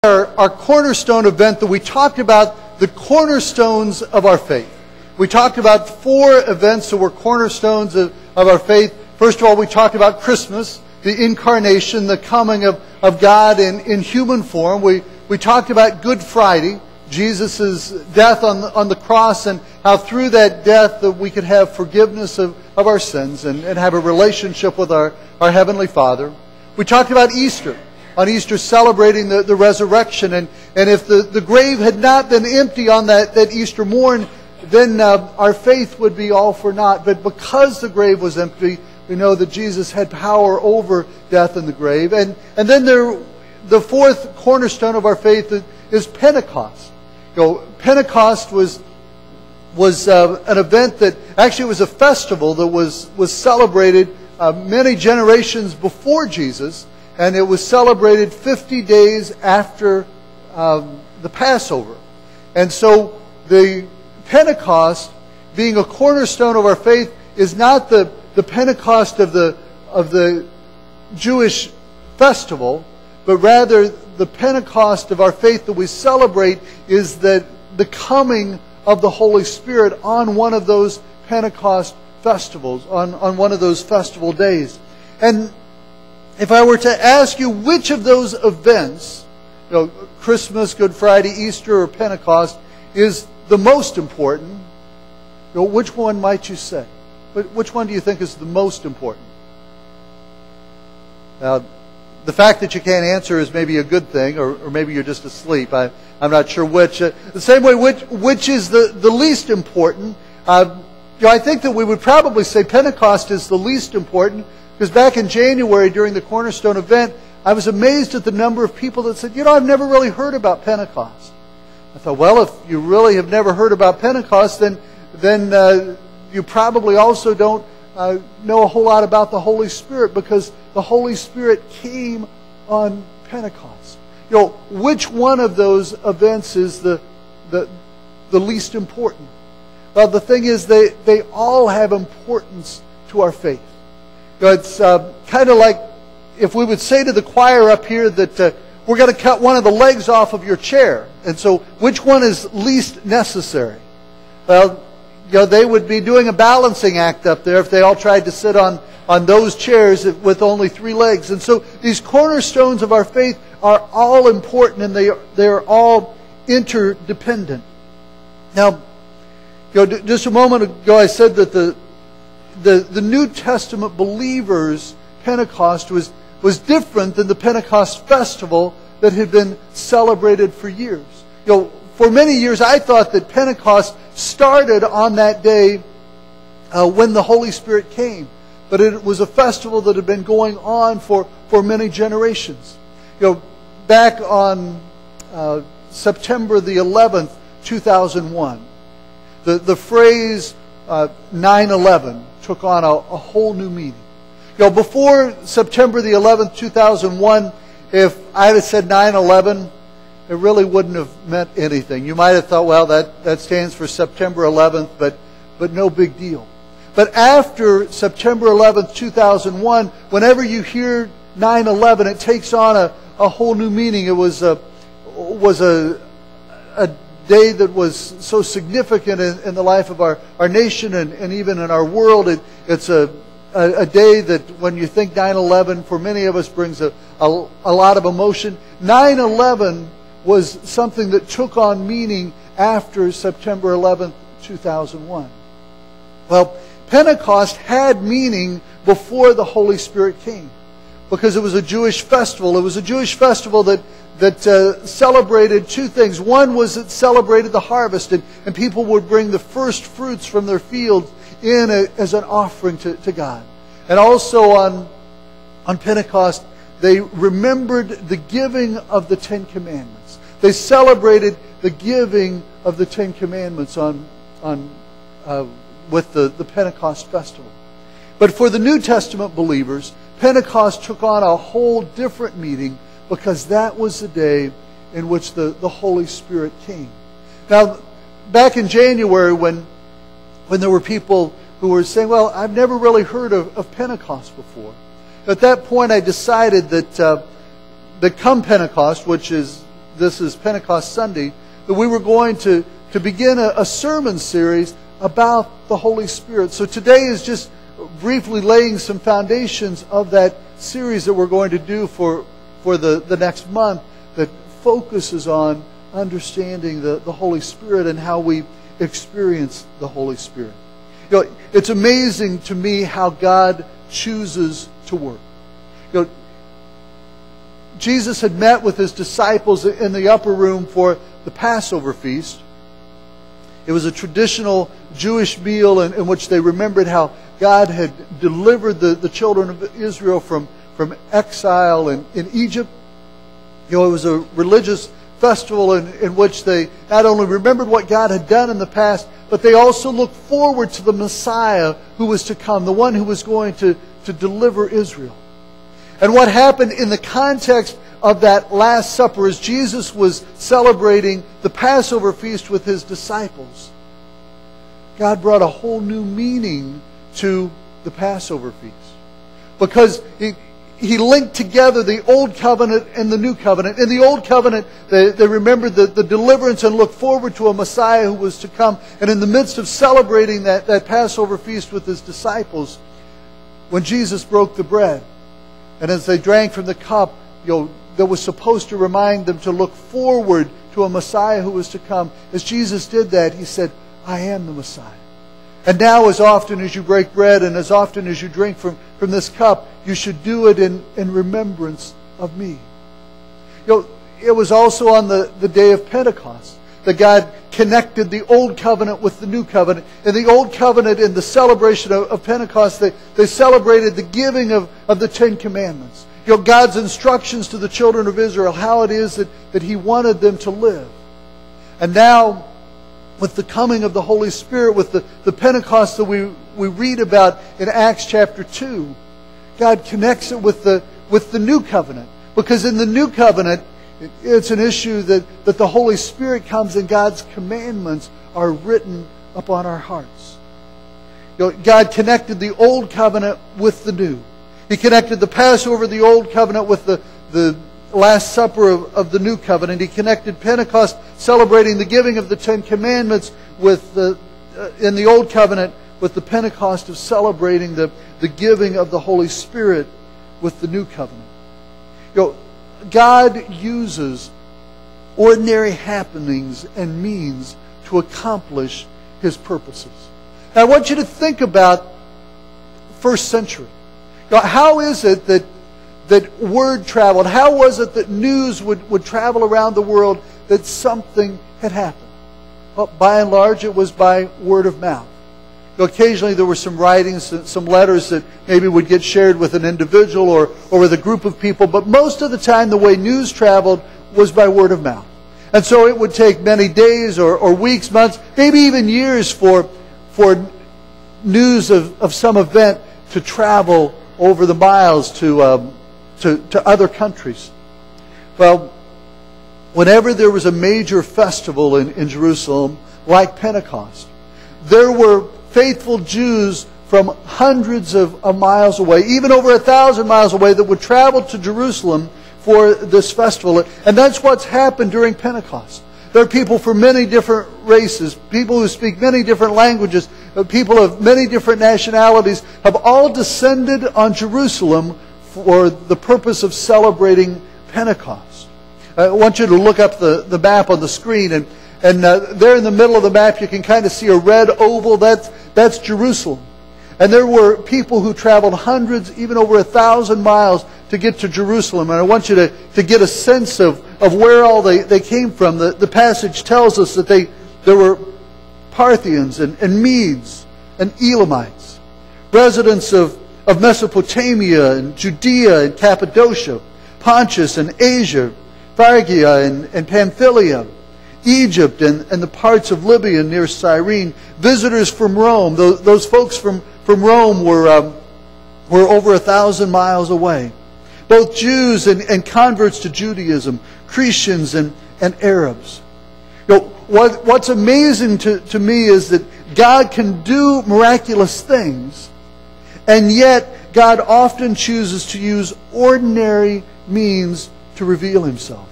our cornerstone event that we talked about the cornerstones of our faith. We talked about 4 events that were cornerstones of our faith. First of all, we talked about Christmas, the incarnation, the coming of God in human form. We talked about Good Friday, Jesus' death on the cross, and how through that death that we could have forgiveness of our sins and have a relationship with our Heavenly Father. We talked about Easter. On Easter, celebrating the resurrection. And if the grave had not been empty on that Easter morn, then our faith would be all for naught. But because the grave was empty, we know that Jesus had power over death and the grave. And then the 4th cornerstone of our faith is Pentecost. Pentecost was an event that actually was a festival that was celebrated many generations before Jesus. And it was celebrated 50 days after the Passover. And so the Pentecost, being a cornerstone of our faith, is not the Pentecost of the Jewish festival, but rather the Pentecost of our faith that we celebrate is that the coming of the Holy Spirit on one of those Pentecost festivals, on one of those festival days. And if I were to ask you which of those events, Christmas, Good Friday, Easter, or Pentecost, is the most important, which one might you say? Which one do you think is the most important? Now, the fact that you can't answer is maybe a good thing, or maybe you're just asleep. I'm not sure which. The same way, which is the least important? I think that we would probably say Pentecost is the least important, because back in January during the Cornerstone event, I was amazed at the number of people that said, I've never really heard about Pentecost. I thought, well, if you really have never heard about Pentecost, then you probably also don't know a whole lot about the Holy Spirit, because the Holy Spirit came on Pentecost. Which one of those events is the least important? Well, the thing is, they all have importance to our faith. It's kind of like if we would say to the choir up here that we're going to cut one of the legs off of your chair. And so which one is least necessary? Well, they would be doing a balancing act up there if they all tried to sit on those chairs with only 3 legs. And so these cornerstones of our faith are all important, and they are all interdependent. Now, just a moment ago I said that the New Testament believers' Pentecost was different than the Pentecost festival that had been celebrated for years. For many years I thought that Pentecost started on that day when the Holy Spirit came. But it was a festival that had been going on for many generations. Back on September the 11th, 2001, the phrase 9/11 took on a whole new meaning. Before September the 11th, 2001, if I had said 9/11, it really wouldn't have meant anything. You might have thought, well, that stands for September 11th, but no big deal. But after September 11th, 2001, whenever you hear 9/11, it takes on a whole new meaning. It was a day that was so significant in the life of our nation and even in our world. It's a day that when you think 9/11, for many of us brings a lot of emotion. 9/11 was something that took on meaning after September 11th, 2001. Well, Pentecost had meaning before the Holy Spirit came, because it was a Jewish festival. It was a Jewish festival that celebrated 2 things. One was it celebrated the harvest, and people would bring the first fruits from their fields in as an offering to God. And also on Pentecost, they remembered the giving of the 10 Commandments. They celebrated the giving of the 10 Commandments with the Pentecost festival. But for the New Testament believers, Pentecost took on a whole different meaning, because that was the day in which the Holy Spirit came. Now, back in January when there were people who were saying, well, I've never really heard of Pentecost before. At that point I decided that come Pentecost, which is this is Pentecost Sunday, that we were going to begin a sermon series about the Holy Spirit. So today is just briefly laying some foundations of that series that we're going to do for the next month that focuses on understanding the Holy Spirit and how we experience the Holy Spirit. You know, it's amazing to me how God chooses to work. You know, Jesus had met with His disciples in the upper room for the Passover feast. It was a traditional Jewish meal in which they remembered how God had delivered the children of Israel from exile in Egypt. You know, it was a religious festival in which they not only remembered what God had done in the past, but they also looked forward to the Messiah who was to come, the one who was going to deliver Israel. And what happened in the context of that Last Supper as Jesus was celebrating the Passover feast with His disciples, God brought a whole new meaning to the Passover feast. Because He linked together the Old Covenant and the New Covenant. In the Old Covenant, they remembered the deliverance and looked forward to a Messiah who was to come. And in the midst of celebrating that Passover feast with His disciples, when Jesus broke the bread, and as they drank from the cup, that was supposed to remind them to look forward to a Messiah who was to come. As Jesus did that, He said, I am the Messiah. And now as often as you break bread and as often as you drink from this cup, you should do it in remembrance of me. It was also on the day of Pentecost that God connected the Old Covenant with the New Covenant. In the Old Covenant, in the celebration of Pentecost, they celebrated the giving of the Ten Commandments. God's instructions to the children of Israel, how it is that He wanted them to live. And now, with the coming of the Holy Spirit, with the Pentecost that we read about in Acts chapter 2, God connects it with the New Covenant. Because in the New Covenant, it's an issue that the Holy Spirit comes and God's commandments are written upon our hearts. God connected the Old Covenant with the New. He connected the Passover, the Old Covenant, with the Last Supper of the New Covenant. He connected Pentecost, celebrating the giving of the Ten Commandments, in the Old Covenant, with the Pentecost of celebrating the giving of the Holy Spirit with the New Covenant. God uses ordinary happenings and means to accomplish His purposes. Now, I want you to think about first century. How is it that word traveled? How was it that news would travel around the world that something had happened? Well, by and large, it was by word of mouth. Occasionally there were some writings, some letters that maybe would get shared with an individual or with a group of people, but most of the time the way news traveled was by word of mouth. And so it would take many days or weeks, months, maybe even years for news of some event to travel over the miles to other countries. Well, whenever there was a major festival in Jerusalem, like Pentecost, there were faithful Jews from hundreds of miles away, even over 1,000 miles away, that would travel to Jerusalem for this festival. And that's what's happened during Pentecost. There are people from many different races, people who speak many different languages, people of many different nationalities have all descended on Jerusalem for the purpose of celebrating Pentecost. I want you to look up the map on the screen, and there in the middle of the map you can kind of see a red oval. That's Jerusalem. And there were people who traveled hundreds, even over 1,000 miles to get to Jerusalem. And I want you to get a sense of where all they came from. The passage tells us that there were Parthians and Medes and Elamites, residents of Mesopotamia and Judea and Cappadocia, Pontus and Asia, Phrygia and Pamphylia, Egypt and the parts of Libya near Cyrene, visitors from Rome. Those folks from Rome were over 1,000 miles away. Both Jews and converts to Judaism, Christians and Arabs. What's amazing to me is that God can do miraculous things, and yet God often chooses to use ordinary means to reveal Himself.